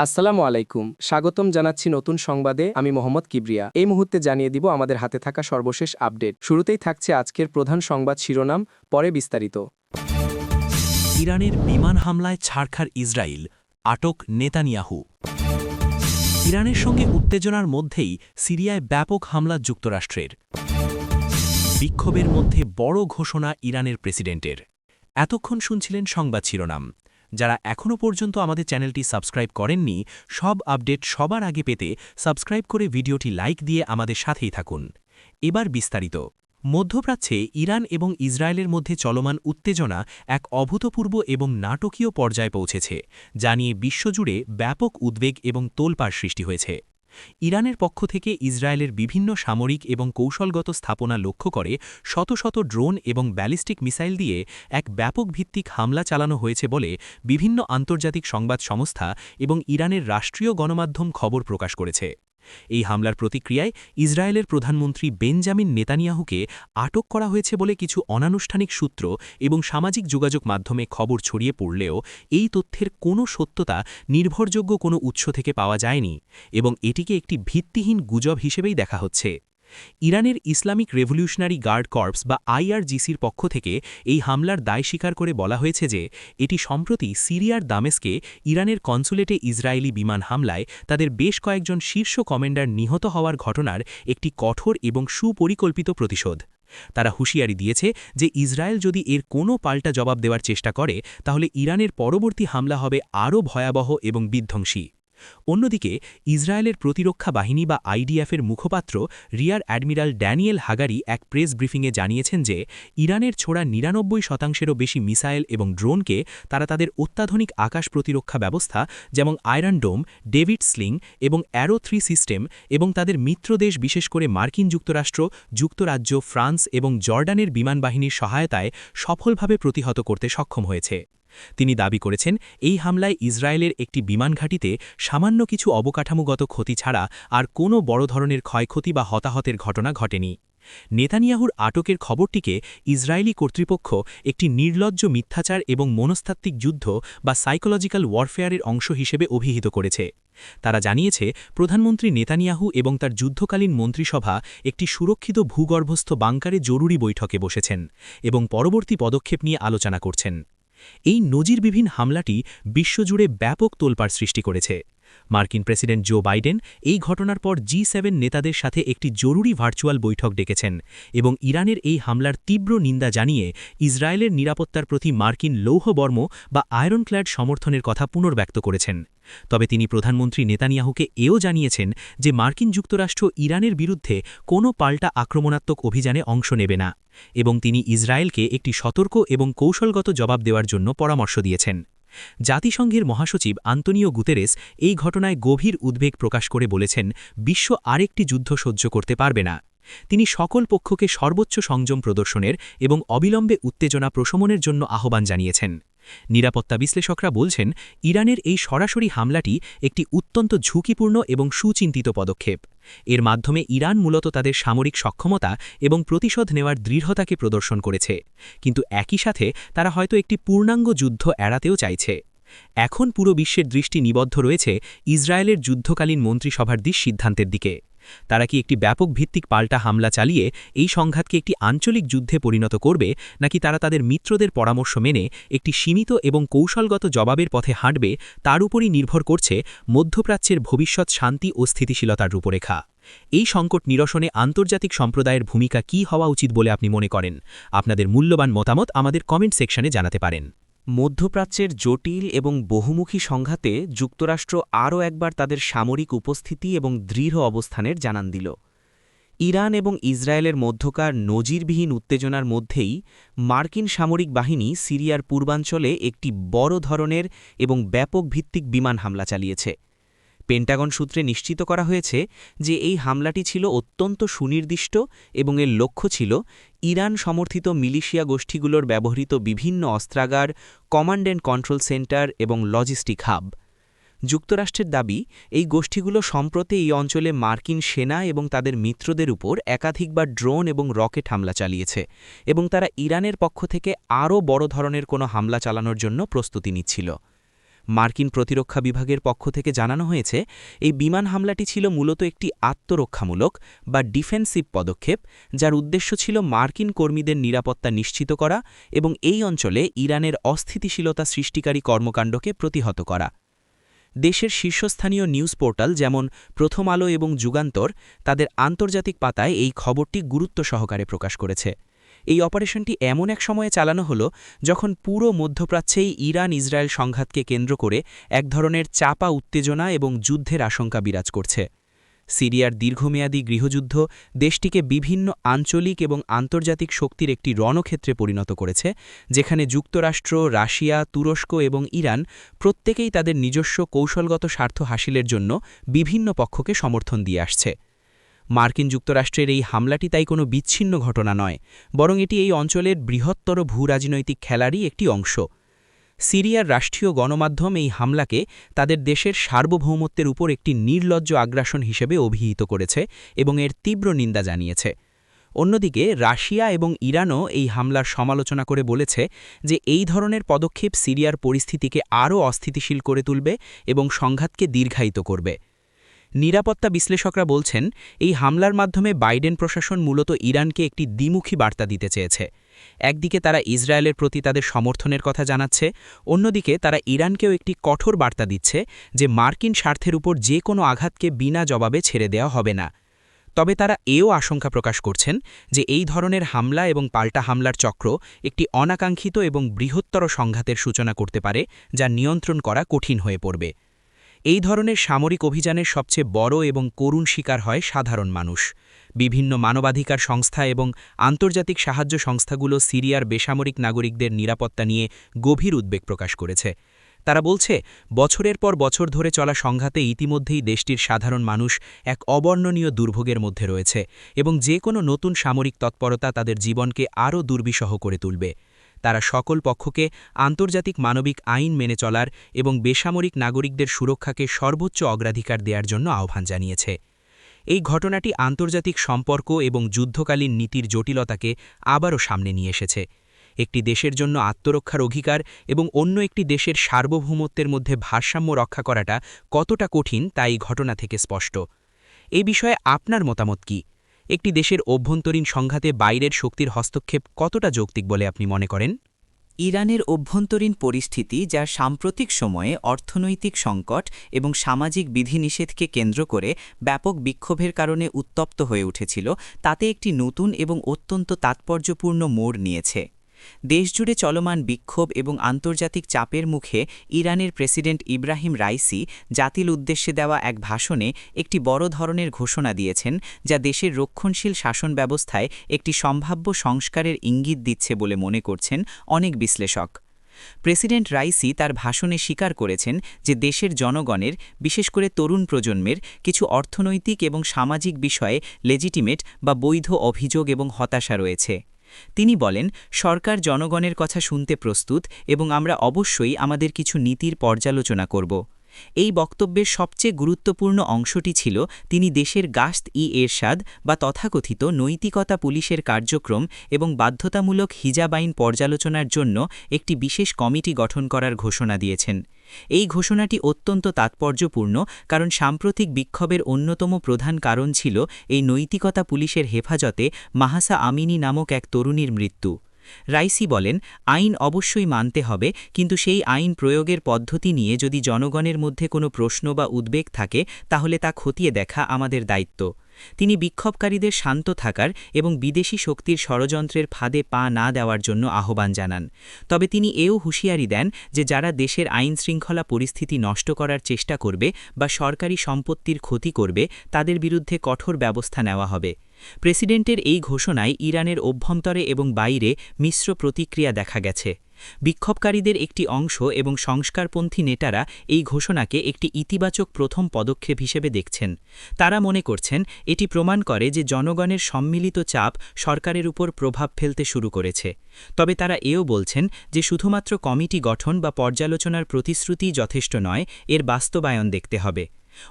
আসসালামু আলাইকুম, স্বাগতম জানাচ্ছি নতুন সংবাদে। আমি মোহাম্মদ কিবরিয়া। এই মুহূর্তে জানিয়ে দিব আমাদের হাতে থাকা সর্বশেষ আপডেট। শুরুতেই থাকছে আজকের প্রধান সংবাদ শিরোনাম, পরে বিস্তারিত। ইরানের বিমান হামলায় ছাড়খাড় ইসরায়েল, আটক নেতানিয়াহু। ইরানের সঙ্গে উত্তেজনার মধ্যেই সিরিয়ায় ব্যাপক হামলা যুক্তরাষ্ট্রের। বিক্ষোভের মধ্যে বড় ঘোষণা ইরানের প্রেসিডেন্টের। এতক্ষণ শুনছিলেন সংবাদ শিরোনাম। যারা এখনও পর্যন্ত আমাদের চ্যানেলটি সাবস্ক্রাইব করেননি, সব আপডেট সবার আগে পেতে সাবস্ক্রাইব করে ভিডিওটি লাইক দিয়ে আমাদের সাথেই থাকুন। এবার বিস্তারিত। মধ্যপ্রাচ্যে ইরান এবং ইসরায়েলের মধ্যে চলমান উত্তেজনা এক অভূতপূর্ব এবং নাটকীয় পর্যায়ে পৌঁছেছে, যা নিয়ে বিশ্বজুড়ে ব্যাপক উদ্বেগ এবং তোলপাড় সৃষ্টি হয়েছে। ইরানের পক্ষ থেকে ইসরায়েলের বিভিন্ন সামরিক এবং কৌশলগত স্থাপনা লক্ষ্য করে শত শত ড্রোন এবং ব্যালিস্টিক মিসাইল দিয়ে এক ব্যাপক ভিত্তিক হামলা চালানো হয়েছে বলে বিভিন্ন আন্তর্জাতিক সংবাদ সংস্থা এবং ইরানের রাষ্ট্রীয় গণমাধ্যম খবর প্রকাশ করেছে। এই হামলার প্রতিক্রিয়ায় ইসরায়েলের প্রধানমন্ত্রী বেঞ্জামিন নেতানিয়াহুকে আটক করা হয়েছে বলে কিছু অনানুষ্ঠানিক সূত্র এবং সামাজিক যোগাযোগ মাধ্যমে খবর ছড়িয়ে পড়লেও এই তথ্যের কোনো সত্যতা নির্ভরযোগ্য কোনো উৎস থেকে পাওয়া যায়নি এবং এটিকে একটি ভিত্তিহীন গুজব হিসেবেই দেখা হচ্ছে। ইরানের ইসলামিক রেভলিউশনারি গার্ড কর্পস বা আইআরজিসির পক্ষ থেকে এই হামলার দায় স্বীকার করে বলা হয়েছে যে এটি সম্প্রতি সিরিয়ার দামেস্কে ইরানের কনসুলেটে ইসরায়েলি বিমান হামলায় তাদের বেশ কয়েকজন শীর্ষ কমান্ডার নিহত হওয়ার ঘটনার একটি কঠোর এবং সুপরিকল্পিত প্রতিশোধ। তারা হুঁশিয়ারি দিয়েছে যে ইসরায়েল যদি এর কোনো পাল্টা জবাব দেওয়ার চেষ্টা করে তাহলে ইরানের পরবর্তী হামলা হবে আরও ভয়াবহ এবং বিধ্বংসী। অন্যদিকে ইসরায়েলের প্রতিরক্ষা বাহিনী বা আইডিএফের মুখপাত্র রিয়ার অ্যাডমিরাল ড্যানিয়েল হাগারি এক প্রেস ব্রিফিংয়ে জানিয়েছেন যে ইরানের ছোড়া ৯৯%-এরও বেশি মিসাইল এবং ড্রোনকে তারা তাদের অত্যাধুনিক আকাশ প্রতিরক্ষা ব্যবস্থা যেমন আয়রন ডোম, ডেভিড স্লিং এবং অ্যারো 3 সিস্টেম এবং তাদের মিত্রদেশ বিশেষ করে মার্কিন যুক্তরাষ্ট্র, যুক্তরাজ্য, ফ্রান্স এবং জর্ডানের বিমানবাহিনীর সহায়তায় সফলভাবে প্রতিহত করতে সক্ষম হয়েছে। তিনি দাবি করেছেন এই হামলায় ইসরায়েলের একটি বিমান ঘাঁটিতে সামান্য কিছু অবকাঠামোগত ক্ষতি ছাড়া আর কোনো বড় ধরনের ক্ষয়ক্ষতি বা হতাহতের ঘটনা ঘটেনি। নেতানিয়াহুর আটকের খবরটিকে ইসরায়েলি কর্তৃপক্ষ একটি নির্লজ্জ মিথ্যাচার এবং মনস্তাত্ত্বিক যুদ্ধ বা সাইকোলজিক্যাল ওয়ারফেয়ারের অংশ হিসেবে অভিহিত করেছে। তারা জানিয়েছে প্রধানমন্ত্রী নেতানিয়াহু এবং তার যুদ্ধকালীন মন্ত্রিসভা একটি সুরক্ষিত ভূগর্ভস্থ বাংকারে জরুরি বৈঠকে বসেছেন এবং পরবর্তী পদক্ষেপ নিয়ে আলোচনা করছেন। এই নজিরবিহীন হামলাটি বিশ্বজুড়ে ব্যাপক তোলপাড় সৃষ্টি করেছে। মার্কিন প্রেসিডেন্ট জো বাইডেন এই ঘটনার পর G7 নেতাদের সাথে একটি জরুরি ভার্চুয়াল বৈঠক ডেকেছেন এবং ইরানের এই হামলার তীব্র নিন্দা জানিয়ে ইসরায়েলের নিরাপত্তার প্রতি মার্কিন লৌহবর্ম বা আয়রনক্ল্যাড সমর্থনের কথা পুনর্ব্যক্ত করেছেন। তবে তিনি প্রধানমন্ত্রী নেতানিয়াহুকে এও জানিয়েছেন যে মার্কিন যুক্তরাষ্ট্র ইরানের বিরুদ্ধে কোনো পাল্টা আক্রমণাত্মক অভিযানে অংশ নেবে না এবং তিনি ইসরায়েলকে একটি সতর্ক এবং কৌশলগত জবাব দেওয়ার জন্য পরামর্শ দিয়েছেন। জাতিসংঘের মহাসচিব আন্তোনিও গুতেরেস এই ঘটনায় গভীর উদ্বেগ প্রকাশ করে বলেছেন, বিশ্ব আরেকটি যুদ্ধ সহ্য করতে পারবে না। তিনি সকল পক্ষকে সর্বোচ্চ সংযম প্রদর্শনের এবং অবিলম্বে উত্তেজনা প্রশমনের জন্য আহ্বান জানিয়েছেন। নিরাপত্তা বিশ্লেষকরা বলছেন, ইরানের এই সরাসরি হামলাটি একটি অত্যন্ত ঝুঁকিপূর্ণ এবং সুচিন্তিত পদক্ষেপ। এর মাধ্যমে ইরান মূলত তাদের সামরিক সক্ষমতা এবং প্রতিশোধ নেওয়ার দৃঢ়তাকে প্রদর্শন করেছে, কিন্তু একই সাথে তারা হয়তো একটি পূর্ণাঙ্গ যুদ্ধ এড়াতেও চাইছে। এখন পুরো বিশ্বের দৃষ্টি নিবদ্ধ রয়েছে ইসরায়েলের যুদ্ধকালীন মন্ত্রিসভার সিদ্ধান্তের দিকে। তারা কি একটি ব্যাপক ভিত্তিক পাল্টা হামলা চালিয়ে এই সংঘাতকে একটি আঞ্চলিক যুদ্ধে পরিণত করবে, নাকি তারা তাদের মিত্রদের পরামর্শ মেনে একটি সীমিত এবং কৌশলগত জবাবের পথে হাঁটবে, তার উপরই নির্ভর করছে মধ্যপ্রাচ্যের ভবিষ্যৎ শান্তি ও স্থিতিশীলতার রূপরেখা। এই সংকট নিরসনে আন্তর্জাতিক সম্প্রদায়ের ভূমিকা কী হওয়া উচিত বলে আপনি মনে করেন? আপনাদের মূল্যবান মতামত আমাদের কমেন্ট সেকশনে জানাতে পারেন। মধ্যপ্রাচ্যের জটিল এবং বহুমুখী সংঘাতে যুক্তরাষ্ট্র আরও একবার তাদের সামরিক উপস্থিতি এবং দৃঢ় অবস্থানের জানান দিল। ইরান এবং ইসরায়েলের মধ্যকার নজিরবিহীন উত্তেজনার মধ্যেই মার্কিন সামরিক বাহিনী সিরিয়ার পূর্বাঞ্চলে একটি বড় ধরনের এবং ব্যাপক ভিত্তিক বিমান হামলা চালিয়েছে। পেন্টাগন সূত্রে নিশ্চিত করা হয়েছে যে এই হামলাটি ছিল অত্যন্ত সুনির্দিষ্ট এবং এর লক্ষ্য ছিল ইরান সমর্থিত মিলিশিয়া গোষ্ঠীগুলোর ব্যবহৃত বিভিন্ন অস্ত্রাগার, কমান্ড অ্যান্ড কন্ট্রোল সেন্টার এবং লজিস্টিক হাব। যুক্তরাষ্ট্রের দাবি, এই গোষ্ঠীগুলো সম্প্রতি এই অঞ্চলে মার্কিন সেনা এবং তাদের মিত্রদের উপর একাধিকবার ড্রোন এবং রকেট হামলা চালিয়েছে এবং তারা ইরানের পক্ষ থেকে আরও বড় ধরনের কোনো হামলা চালানোর জন্য প্রস্তুতি নিচ্ছিল। মার্কিন প্রতিরক্ষা বিভাগের পক্ষ থেকে জানানো হয়েছে এই বিমান হামলাটি ছিল মূলত একটি আত্মরক্ষামূলক বা ডিফেন্সিভ পদক্ষেপ, যার উদ্দেশ্য ছিল মার্কিন কর্মীদের নিরাপত্তা নিশ্চিত করা এবং এই অঞ্চলে ইরানের অস্থিতিশীলতা সৃষ্টিকারী কর্মকাণ্ডকে প্রতিহত করা। দেশের শীর্ষস্থানীয় নিউজ পোর্টাল যেমন প্রথম আলো এবং যুগান্তর তাদের আন্তর্জাতিক পাতায় এই খবরটি গুরুত্ব সহকারে প্রকাশ করেছে। এই অপারেশনটি এমন এক সময়ে চালানো হলো যখন পুরো মধ্যপ্রাচ্যেই ইরান ইসরায়েল সংঘাতকে কেন্দ্র করে এক ধরনের চাপা উত্তেজনা এবং যুদ্ধের আশঙ্কা বিরাজ করছে। সিরিয়ার দীর্ঘমেয়াদী গৃহযুদ্ধ দেশটিকে বিভিন্ন আঞ্চলিক এবং আন্তর্জাতিক শক্তির একটি রণক্ষেত্রে পরিণত করেছে, যেখানে যুক্তরাষ্ট্র, রাশিয়া, তুরস্ক এবং ইরান প্রত্যেকেই তাদের নিজস্ব কৌশলগত স্বার্থ হাসিলের জন্য বিভিন্ন পক্ষকে সমর্থন দিয়ে আসছে। মার্কিন যুক্তরাষ্ট্রের এই হামলাটি তাই কোনো বিচ্ছিন্ন ঘটনা নয়, বরং এটি এই অঞ্চলের বৃহত্তর ভূরাজনৈতিক খেলারই একটি অংশ। সিরিয়ার রাষ্ট্রীয় গণমাধ্যম এই হামলাকে তাদের দেশের সার্বভৌমত্বের উপর একটি নির্লজ্জ আগ্রাসন হিসেবে অভিহিত করেছে এবং এর তীব্র নিন্দা জানিয়েছে। অন্যদিকে রাশিয়া এবং ইরানও এই হামলার সমালোচনা করে বলেছে যে এই ধরনের পদক্ষেপ সিরিয়ার পরিস্থিতিকে আরও অস্থিতিশীল করে তুলবে এবং সংঘাতকে দীর্ঘায়িত করবে। নিরাপত্তা বিশ্লেষকরা বলছেন, এই হামলার মাধ্যমে বাইডেন প্রশাসন মূলত ইরানকে একটি দ্বিমুখী বার্তা দিতে চেয়েছে। একদিকে তারা ইসরায়েলের প্রতি তাদের সমর্থনের কথা জানাচ্ছে, অন্যদিকে তারা ইরানকেও একটি কঠোর বার্তা দিচ্ছে যে মার্কিন স্বার্থের উপর যে কোনো আঘাতকে বিনা জবাবে ছেড়ে দেওয়া হবে না। তবে তারা এও আশঙ্কা প্রকাশ করছেন যে এই ধরনের হামলা এবং পাল্টা হামলার চক্র একটি অনাকাঙ্ক্ষিত এবং বৃহত্তর সংঘাতের সূচনা করতে পারে, যা নিয়ন্ত্রণ করা কঠিন হয়ে পড়বে। এই ধরনের সামরিক অভিযানের সবচেয়ে বড় এবং করুণ শিকার হয় সাধারণ মানুষ। বিভিন্ন মানবাধিকার সংস্থা এবং আন্তর্জাতিক সাহায্য সংস্থাগুলো সিরিয়ার বেসামরিক নাগরিকদের নিরাপত্তা নিয়ে গভীর উদ্বেগ প্রকাশ করেছে। তারা বলছে, বছরের পর বছর ধরে চলা সংঘাতে ইতিমধ্যেই দেশটির সাধারণ মানুষ এক অবর্ণনীয় দুর্ভোগের মধ্যে রয়েছে এবং যে কোনো নতুন সামরিক তৎপরতা তাদের জীবনকে আরও দুর্বিষহ করে তুলবে। তারা সকল পক্ষকে আন্তর্জাতিক মানবিক আইন মেনে চলার এবং বেসামরিক নাগরিকদের সুরক্ষাকে সর্বোচ্চ অগ্রাধিকার দেওয়ার জন্য আহ্বান জানিয়েছে। এই ঘটনাটি আন্তর্জাতিক সম্পর্ক এবং যুদ্ধকালীন নীতির জটিলতাকে আবারও সামনে নিয়ে এসেছে। একটি দেশের জন্য আত্মরক্ষার অধিকার এবং অন্য একটি দেশের সার্বভৌমত্বের মধ্যে ভারসাম্য রক্ষা করাটা কতটা কঠিন তা এই ঘটনা থেকে স্পষ্ট। এই বিষয়ে আপনার মতামত কি? একটি দেশের অভ্যন্তরীণ সংঘাতে বাইরের শক্তির হস্তক্ষেপ কতটা যৌক্তিক বলে আপনি মনে করেন? ইরানের অভ্যন্তরীণ পরিস্থিতি, যা সাম্প্রতিক সময়ে অর্থনৈতিক সংকট এবং সামাজিক বিধিনিষেধকে কেন্দ্র করে ব্যাপক বিক্ষোভের কারণে উত্তপ্ত হয়ে উঠেছিল, তাতে একটি নতুন এবং অত্যন্ত তাৎপর্যপূর্ণ মোড় নিয়েছে। দেশজুড়ে চলমান বিক্ষোভ এবং আন্তর্জাতিক চাপের মুখে ইরানের প্রেসিডেন্ট ইব্রাহিম রাইসি জাতির উদ্দেশ্যে দেওয়া এক ভাষণে একটি বড় ধরনের ঘোষণা দিয়েছেন, যা দেশের রক্ষণশীল শাসন ব্যবস্থায় একটি সম্ভাব্য সংস্কারের ইঙ্গিত দিচ্ছে বলে মনে করছেন অনেক বিশ্লেষক। প্রেসিডেন্ট রাইসি তার ভাষণে স্বীকার করেছেন যে দেশের জনগণের, বিশেষ করে তরুণ প্রজন্মের, কিছু অর্থনৈতিক এবং সামাজিক বিষয়ে লেজিটিমেট বা বৈধ অভিযোগ এবং হতাশা রয়েছে। তিনি বলেন, সরকার জনগণের কথা শুনতে প্রস্তুত এবং আমরা অবশ্যই আমাদের কিছু নীতির পর্যালোচনা করব। এই বক্তব্যের সবচেয়ে গুরুত্বপূর্ণ অংশটি ছিল তিনি দেশের গাশত-ই-এরশাদ বা তথাকথিত নৈতিকতা পুলিশের কার্যক্রম এবং বাধ্যতামূলক হিজাব আইন পর্যালোচনার জন্য একটি বিশেষ কমিটি গঠন করার ঘোষণা দিয়েছেন। এই ঘোষণাটি অত্যন্ত তাৎপর্যপূর্ণ, কারণ সাম্প্রতিক বিক্ষোভের অন্যতম প্রধান কারণ ছিল এই নৈতিকতা পুলিশের হেফাজতে মাহাসা আমিনি নামক এক তরুণীর মৃত্যু। রাইসি বলেন, আইন অবশ্যই মানতে হবে, কিন্তু সেই আইন প্রয়োগের পদ্ধতি নিয়ে যদি জনগণের মধ্যে কোনো প্রশ্ন বা উদ্বেগ থাকে তাহলে তা খতিয়ে দেখা আমাদের দায়িত্ব। তিনি বিক্ষোভকারীদের শান্ত থাকার এবং বিদেশি শক্তির ষড়যন্ত্রের ফাঁদে পা না দেওয়ার জন্য আহ্বান জানান। তবে তিনি এও হুঁশিয়ারি দেন যে যারা দেশের আইনশৃঙ্খলা পরিস্থিতি নষ্ট করার চেষ্টা করবে বা সরকারি সম্পত্তির ক্ষতি করবে তাদের বিরুদ্ধে কঠোর ব্যবস্থা নেওয়া হবে। প্রেসিডেন্টের এই ঘোষণায় ইরানের অভ্যন্তরে এবং বাইরে মিশ্র প্রতিক্রিয়া দেখা গেছে। বিক্ষোভকারীদের একটি অংশ এবং সংস্কারপন্থী নেতারা এই ঘোষণাকে একটি ইতিবাচক প্রথম পদক্ষেপ হিসেবে দেখছেন। তারা মনে করছেন এটি প্রমাণ করে যে জনগণের সম্মিলিত চাপ সরকারের উপর প্রভাব ফেলতে শুরু করেছে। তবে তারা এও বলছেন যে শুধুমাত্র কমিটি গঠন বা পর্যালোচনার প্রতিশ্রুতিই যথেষ্ট নয়, এর বাস্তবায়ন দেখতে হবে।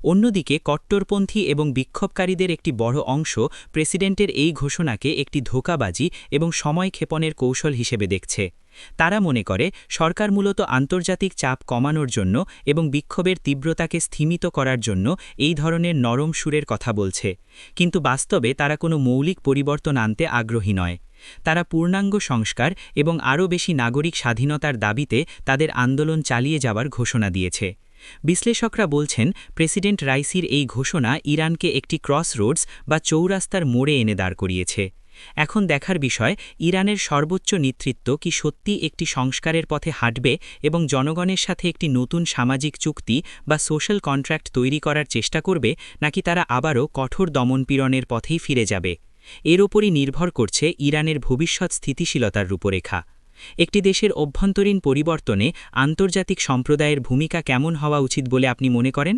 অন্যদিকে কট্টরপন্থী এবং বিক্ষোভকারীদের একটি বড় অংশ প্রেসিডেন্টের এই ঘোষণাকে একটি ধোঁকাবাজি এবং সময় ক্ষেপণের কৌশল হিসেবে দেখছে। তারা মনে করে সরকার মূলত আন্তর্জাতিক চাপ কমানোর জন্য এবং বিক্ষোভের তীব্রতাকে স্থিমিত করার জন্য এই ধরনের নরম সুরের কথা বলছে, কিন্তু বাস্তবে তারা কোনো মৌলিক পরিবর্তন আনতে আগ্রহী নয়। তারা পূর্ণাঙ্গ সংস্কার এবং আরও বেশি নাগরিক স্বাধীনতার দাবিতে তাদের আন্দোলন চালিয়ে যাওয়ার ঘোষণা দিয়েছে। বিশ্লেষকরা বলছেন, প্রেসিডেন্ট রাইসির এই ঘোষণা ইরানকে একটি ক্রসরোডস বা চৌরাস্তার মোড়ে এনে দাঁড় করিয়েছে। এখন দেখার বিষয়, ইরানের সর্বোচ্চ নেতৃত্ব কি সত্যি একটি সংস্কারের পথে হাঁটবে এবং জনগণের সাথে একটি নতুন সামাজিক চুক্তি বা সোশ্যাল কন্ট্রাক্ট তৈরি করার চেষ্টা করবে, নাকি তারা আবারও কঠোর দমনপীড়নের পথেই ফিরে যাবে। এর ওপরই নির্ভর করছে ইরানের ভবিষ্যৎ স্থিতিশীলতার রূপরেখা। একটি দেশের অভ্যন্তরীণ পরিবর্তনে আন্তর্জাতিক সম্প্রদায়ের ভূমিকা কেমন হওয়া উচিত বলে আপনি মনে করেন?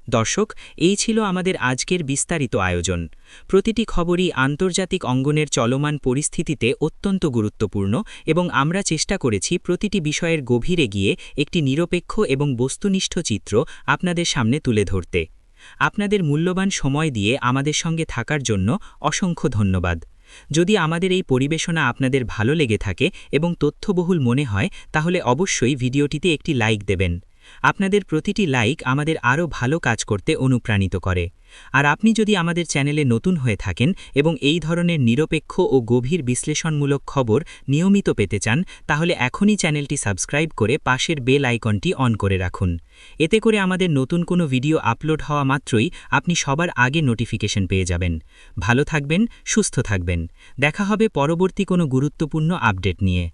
দর্শক, এই ছিল আমাদের আজকের বিস্তারিত আয়োজন। প্রতিটি খবরই আন্তর্জাতিক অঙ্গনের চলমান পরিস্থিতিতে অত্যন্ত গুরুত্বপূর্ণ এবং আমরা চেষ্টা করেছি প্রতিটি বিষয়ের গভীরে গিয়ে একটি নিরপেক্ষ এবং বস্তুনিষ্ঠ চিত্র আপনাদের সামনে তুলে ধরতে। আপনাদের মূল্যবান সময় দিয়ে আমাদের সঙ্গে থাকার জন্য অসংখ্য ধন্যবাদ। যদি আমাদের এই পরিবেশনা আপনাদের ভালো লেগে থাকে এবং তথ্যবহুল মনে হয়, তাহলে অবশ্যই ভিডিওটিতে একটি লাইক দেবেন। আপনাদের প্রতিটি লাইক আমাদের আরও ভালো কাজ করতে অনুপ্রাণিত করে। আর আপনি যদি আমাদের চ্যানেলে নতুন হয়ে থাকেন এবং এই ধরনের নিরপেক্ষ ও গভীর বিশ্লেষণমূলক খবর নিয়মিত পেতে চান, তাহলে এখনই চ্যানেলটি সাবস্ক্রাইব করে পাশের বেল আইকনটি অন করে রাখুন। এতে করে আমাদের নতুন কোনো ভিডিও আপলোড হওয়া মাত্রই আপনি সবার আগে নোটিফিকেশন পেয়ে যাবেন। ভালো থাকবেন, সুস্থ থাকবেন। দেখা হবে পরবর্তী কোনো গুরুত্বপূর্ণ আপডেট নিয়ে।